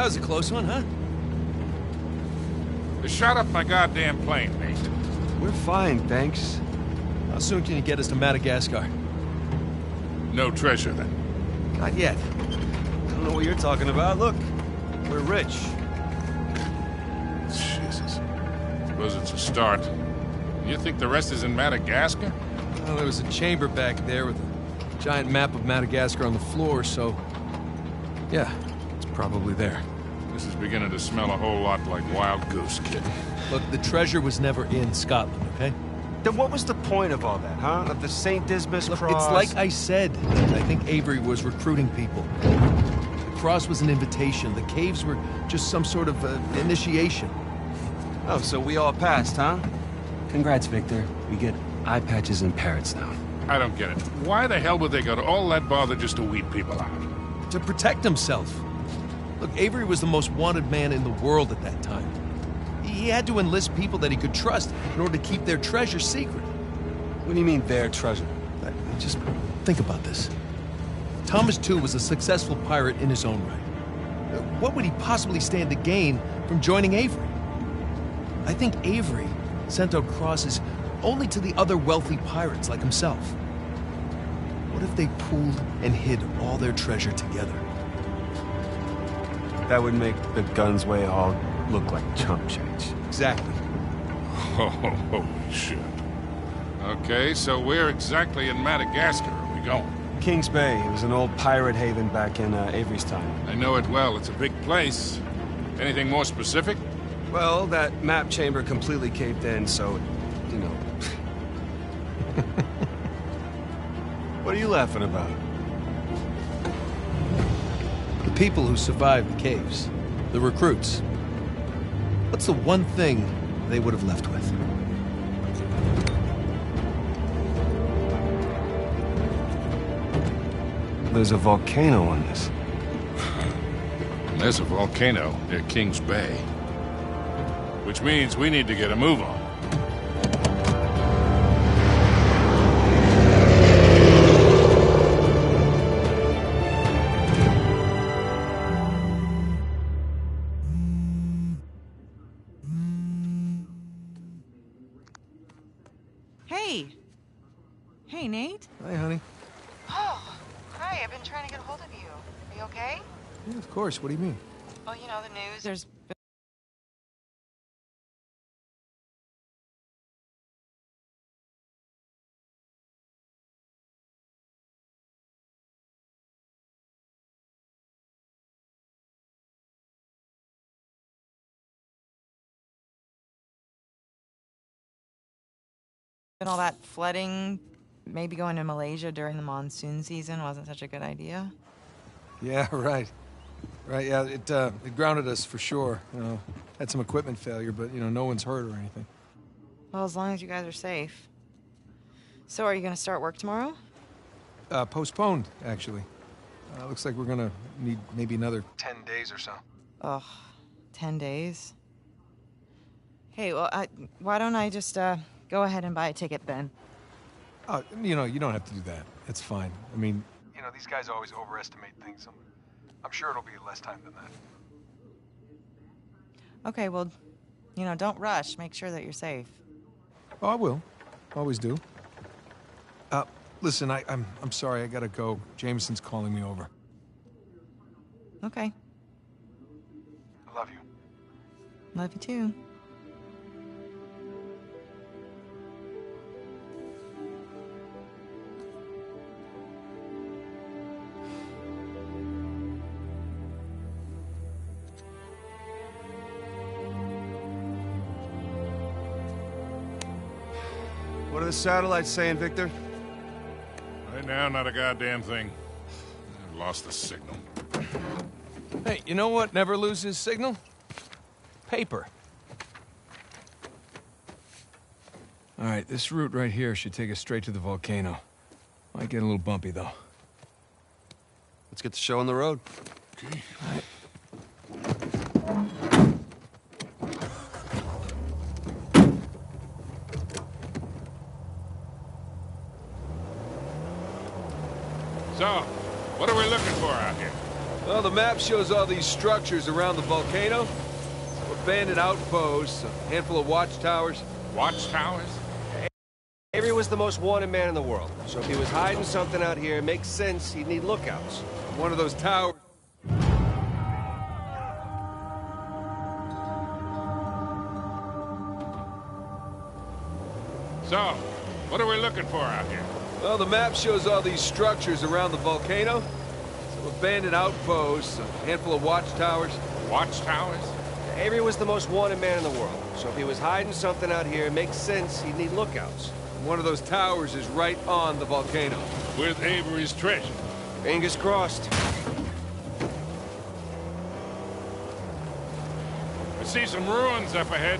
was a close one, huh? They shot up my goddamn plane, Nate. We're fine, thanks. How soon can you get us to Madagascar? No treasure, then. Not yet. I don't know what you're talking about. Look, we're rich. Jesus. Suppose it's a start. You think the rest is in Madagascar? Well, there was a chamber back there with a giant map of Madagascar on the floor, so... yeah, it's probably there. This is beginning to smell a whole lot like Wild Goose, kid. Look, the treasure was never in Scotland, okay? Then what was the point of all that, huh? Of the St. Dismas Look, cross? it's like I said. I think Avery was recruiting people. The cross was an invitation. The caves were just some sort of initiation. Oh, so we all passed, huh? Congrats, Victor. We get eye patches and parrots now. I don't get it. Why the hell would they go to all that bother just to weed people out? To protect himself. Look, Avery was the most wanted man in the world at that time. He had to enlist people that he could trust in order to keep their treasure secret. What do you mean, their treasure? Just think about this. Thomas, too, was a successful pirate in his own right. What would he possibly stand to gain from joining Avery? I think Avery sent out crosses only to the other wealthy pirates like himself. What if they pooled and hid all their treasure together? That would make the Gunsway Hall look like chump change. Exactly. Oh, holy shit. Okay, so where exactly in Madagascar are we going? Kings Bay. It was an old pirate haven back in Avery's time. I know it well. It's a big place. Anything more specific? Well, that map chamber completely caved in, so, you know. What are you laughing about? The people who survived the caves, the recruits. What's the one thing they would have left with? There's a volcano on this. There's a volcano near Kings Bay. Which means we need to get a move on. Hey. Hey, Nate. Hi, honey. Oh, hi. I've been trying to get a hold of you. Are you okay? Yeah, of course. What do you mean? Well, you know the news. There's been all that flooding. Maybe going to Malaysia during the monsoon season wasn't such a good idea. Yeah, right. Right, yeah, it grounded us for sure. You know, had some equipment failure, but, you know, no one's hurt or anything. Well, as long as you guys are safe. So are you going to start work tomorrow? Postponed, actually. Looks like we're gonna need maybe another 10 days or so. Ugh, 10 days. Hey, well, why don't I just go ahead and buy a ticket then? You know, you don't have to do that. It's fine. I mean, you know, these guys always overestimate things. I'm sure it'll be less time than that. Okay, well, you know, don't rush. Make sure that you're safe. Oh, I will. Always do. Listen, I'm sorry. I gotta go. Jameson's calling me over. Okay. I love you. Love you too. What are the satellites saying, Victor? Right now, not a goddamn thing. I've lost the signal. Hey, you know what never loses signal? Paper. All right, this route right here should take us straight to the volcano. Might get a little bumpy, though. Let's get the show on the road. Okay. All right. So, what are we looking for out here? Well, the map shows all these structures around the volcano. Some abandoned outposts, a handful of watchtowers. Watchtowers? Avery was the most wanted man in the world, so if he was hiding something out here, it makes sense he'd need lookouts. One of those towers. So, what are we looking for out here? Well, the map shows all these structures around the volcano. Some abandoned outposts, a handful of watchtowers. Watchtowers? Avery was the most wanted man in the world, so if he was hiding something out here, it makes sense he'd need lookouts. One of those towers is right on the volcano. With Avery's treasure. Fingers crossed. I see some ruins up ahead.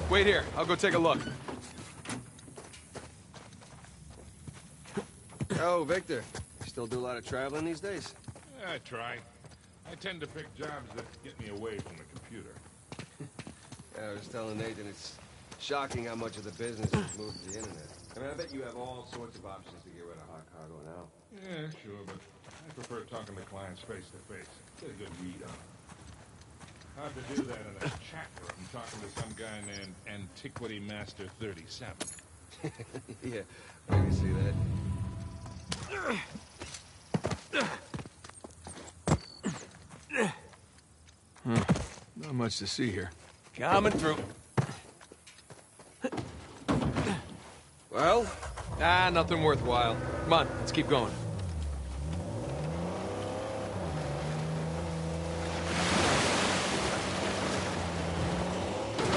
Wait here, I'll go take a look. Oh, Victor. You still do a lot of traveling these days? I try. I tend to pick jobs that get me away from the computer. Yeah, I was telling Nathan it's shocking how much of the business has moved to the internet. I mean, I bet you have all sorts of options to get rid of hot cargo now. Yeah, sure, but I prefer talking to clients face to face. Get a good read on them. Hard to do that in a chat room talking to some guy named Antiquity Master 37. Yeah, I can see that. Not much to see here. Coming through. Well? Nothing worthwhile. Come on, let's keep going.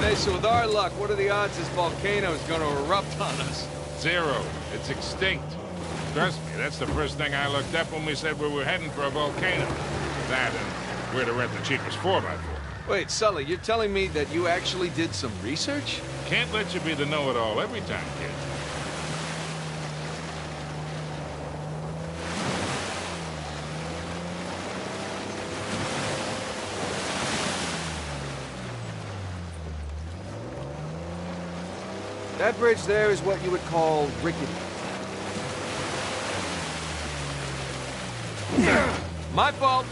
Hey, so with our luck, what are the odds this volcano is going to erupt on us? 0. It's extinct. Trust me, that's the first thing I looked up when we said we were heading for a volcano. That and where to rent the cheapest 4x4. Wait, Sully, you're telling me that you actually did some research? Can't let you be the know-it-all every time, kid. That bridge there is what you would call rickety. My fault.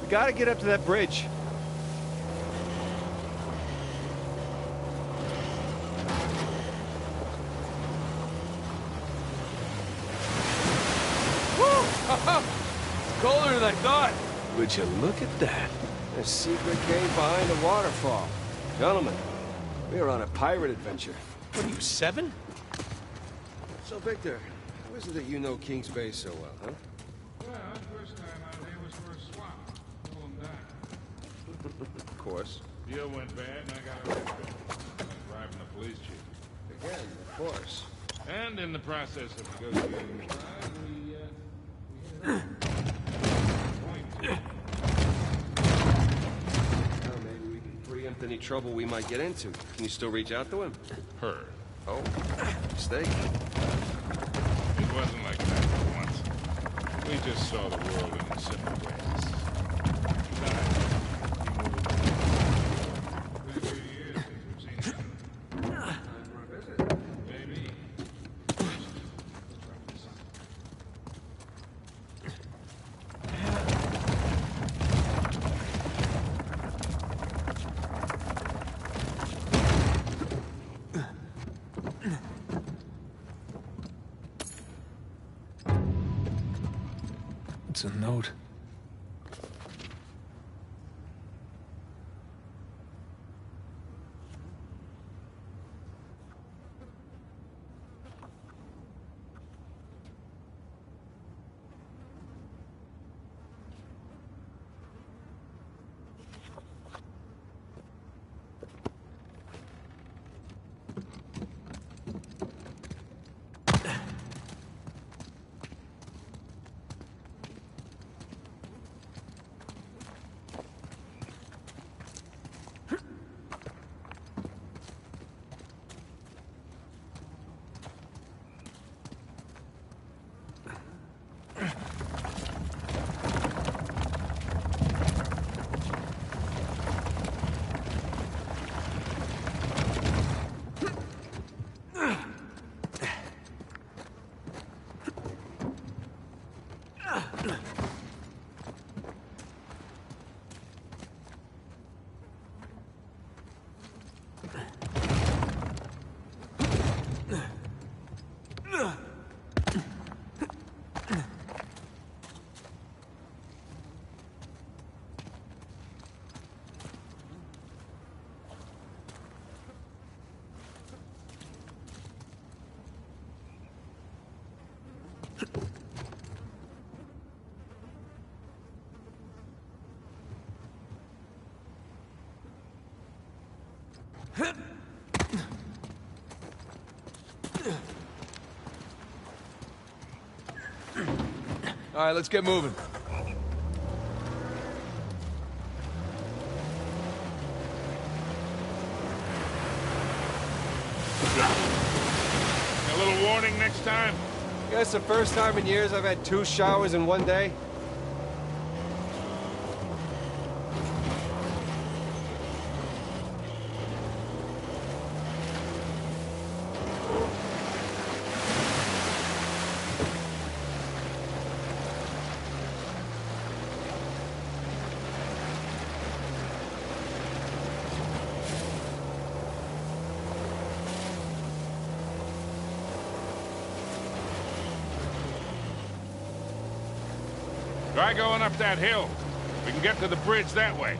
We gotta get up to that bridge. It's colder than I thought. Would you look at that? A secret cave behind the waterfall. Gentlemen, we are on a pirate adventure. What are you, 7? So, Victor, how is it that you know King's Bay so well, huh? Well, first time out here was for a swap. Pull him down. Of course. Deal went bad and I got arrested. Bribing the police chief. Again, of course. And in the process of negotiating the bribe, we hit it. Well, maybe we can preempt any trouble we might get into. Can you still reach out to him? Her. Oh, mistake. It wasn't like that for once. We just saw the world in simple ways. Besides, he moved. Been a few years since we've seen him. Time for a visit. Maybe. It's a note. All right, let's get moving. A little warning next time. Guess the first time in years I've had 2 showers in one day. Try going up that hill. We can get to the bridge that way.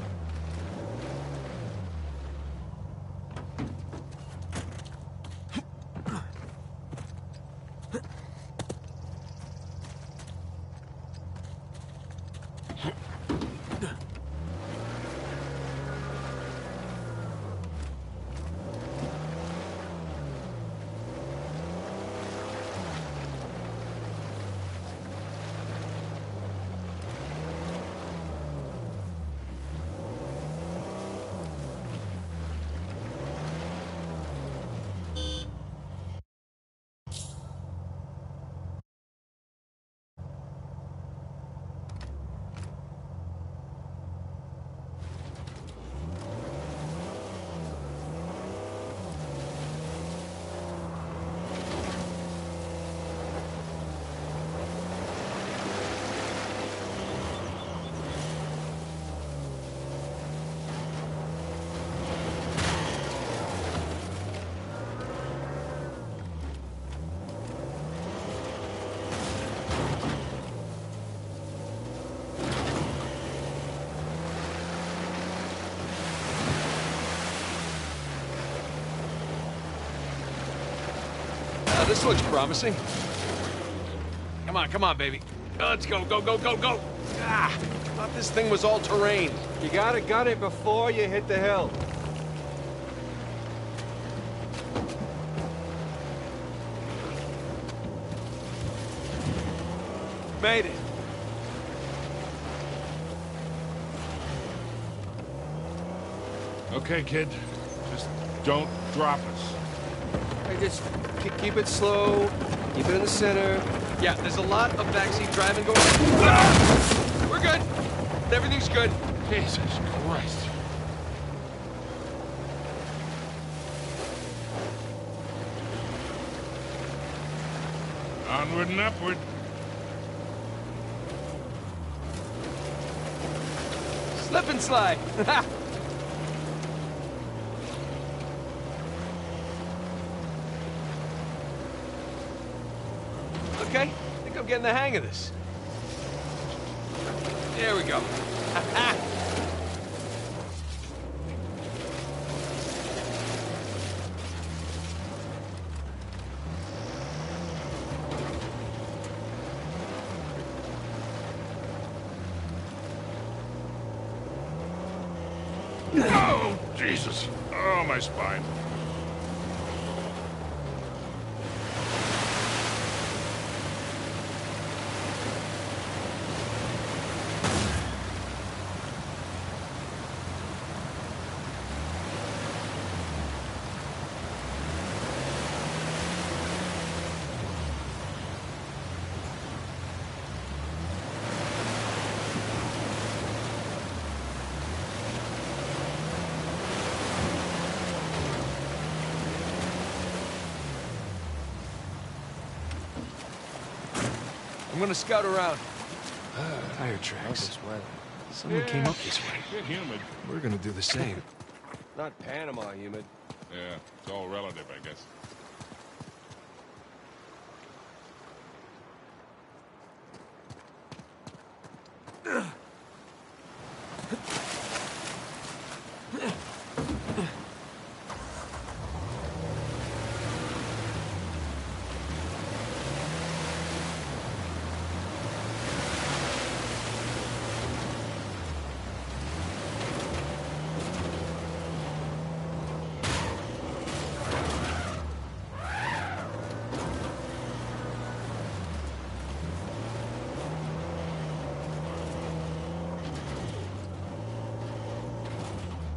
This looks promising. Come on, baby. Let's go, go, go, go, go. Ah, thought this thing was all terrain. You gotta gut it before you hit the hill. Made it. Okay, kid. Just don't drop us. Hey, just keep it slow. Keep it in the center. Yeah, there's a lot of backseat driving going on. Ah! We're good. Everything's good. Jesus Christ. Onward and upward. Slip and slide. Okay, I think I'm getting the hang of this. There we go. Oh, Jesus. Oh, my spine. I'm gonna scout around. Tire tracks. Someone came up this way. Bit humid. We're gonna do the same. Not Panama humid. Yeah, it's all relative, I guess.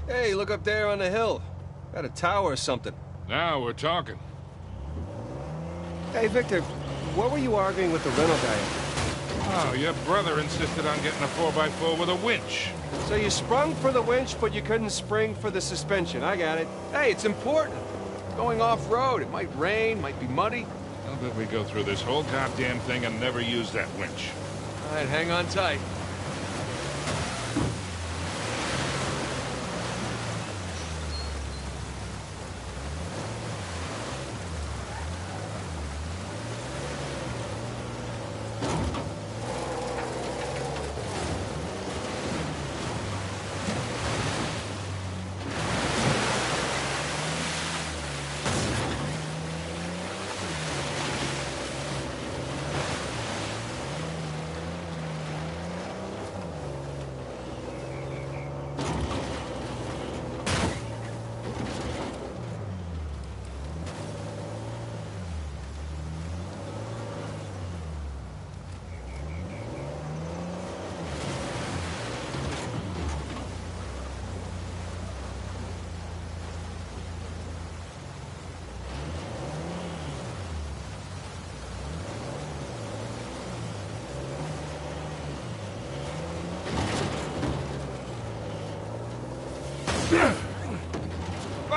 Hey, look up there on the hill. Got a tower or something. Now we're talking. Hey, Victor, what were you arguing with the rental guy? Oh, your brother insisted on getting a 4x4 with a winch. So you sprung for the winch, but you couldn't spring for the suspension. I got it. Hey, it's important. Going off-road, it might rain, might be muddy. I'll bet we go through this whole goddamn thing and never use that winch. All right, hang on tight.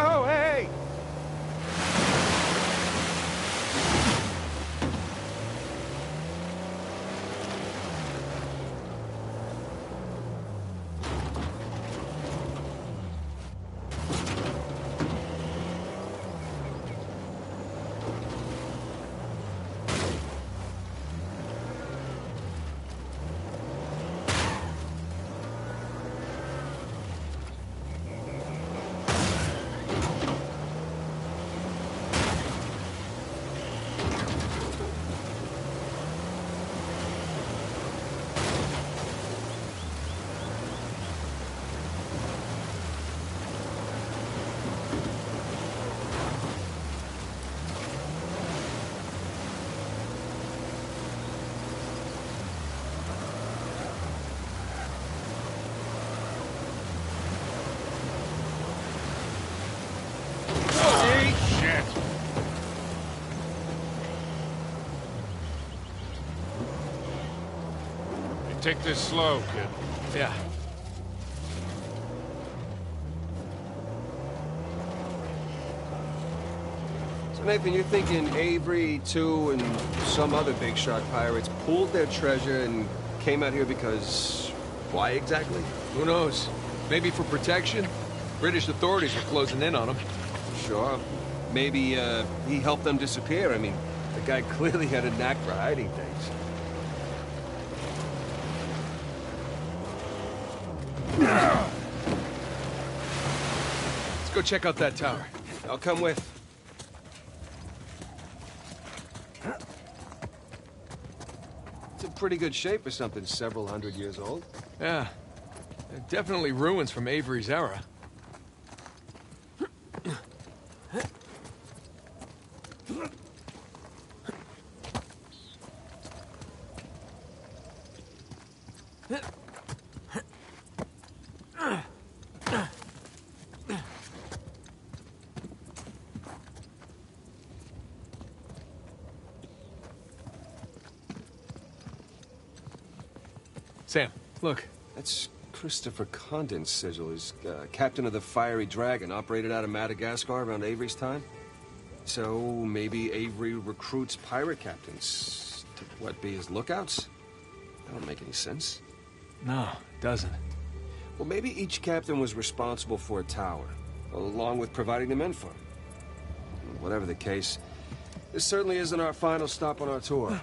Oh, hey! Shit! Hey, take this slow, kid. Yeah. So, Nathan, you're thinking Avery, too, and some other big shot pirates pooled their treasure and came out here because... why exactly? Who knows? Maybe for protection? British authorities are closing in on them. Sure. Maybe, he helped them disappear. I mean, the guy clearly had a knack for hiding things. Let's go check out that tower. I'll come with. It's in pretty good shape for something several hundred years old. Yeah. Definitely ruins from Avery's era. Sam, look. That's Christopher Condon's sigil. He's captain of the Fiery Dragon, operated out of Madagascar around Avery's time. So maybe Avery recruits pirate captains to, what, be his lookouts? That don't make any sense. No, it doesn't. Well, maybe each captain was responsible for a tower, along with providing the men for him. Whatever the case, this certainly isn't our final stop on our tour.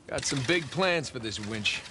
Got some big plans for this winch.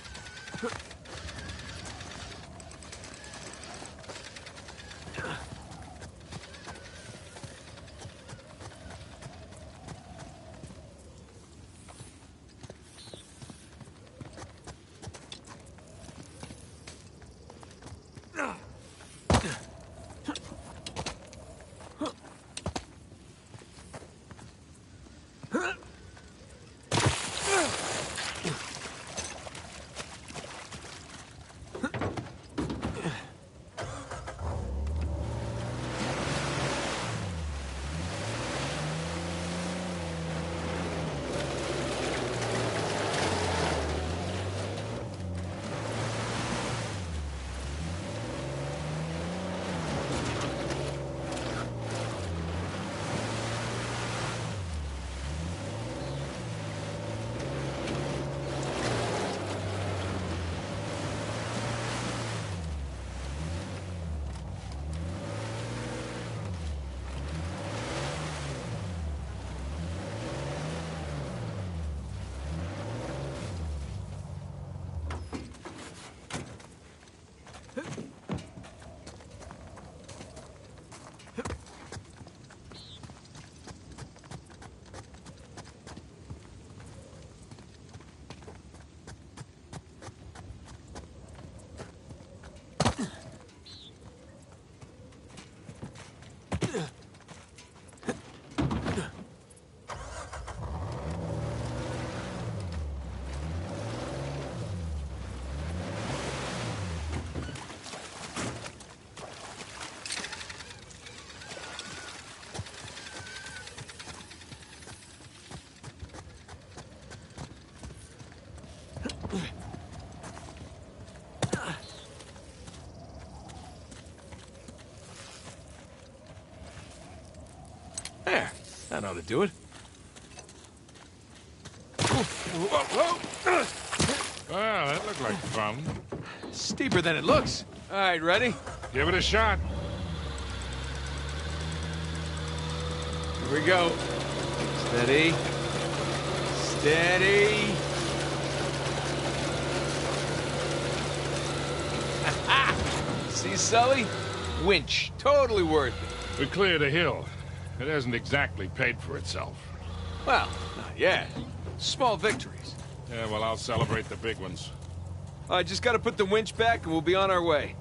There, that ought to do it. Well, that looked like fun. Steeper than it looks. All right, ready? Give it a shot. Here we go. Steady. Steady. See, Sully? Winch. Totally worth it. We cleared a hill. It hasn't exactly paid for itself. Well, not yet. Small victories. Yeah, well, I'll celebrate the big ones. I just gotta put the winch back and we'll be on our way.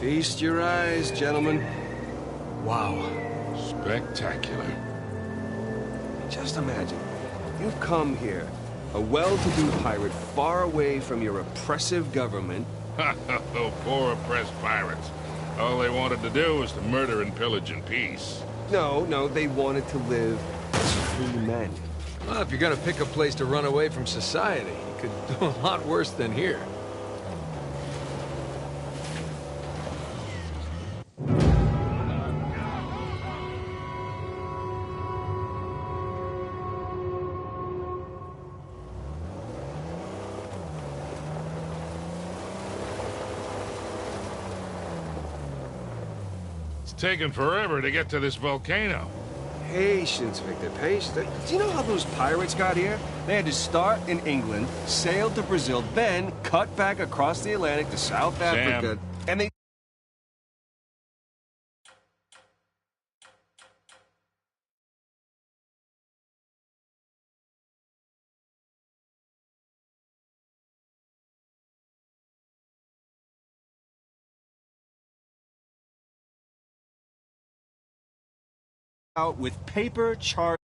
Feast your eyes, gentlemen. Wow. Spectacular. Just imagine. You've come here, a well-to-do pirate far away from your oppressive government. Oh, poor oppressed pirates. All they wanted to do was to murder and pillage in peace. No, they wanted to live as free men. Well, if you're gonna pick a place to run away from society, you could do a lot worse than here. It's taken forever to get to this volcano. Patience, Victor, patience. Do you know how those pirates got here? They had to start in England, sail to Brazil, then cut back across the Atlantic to South Africa, and they... out with paper chart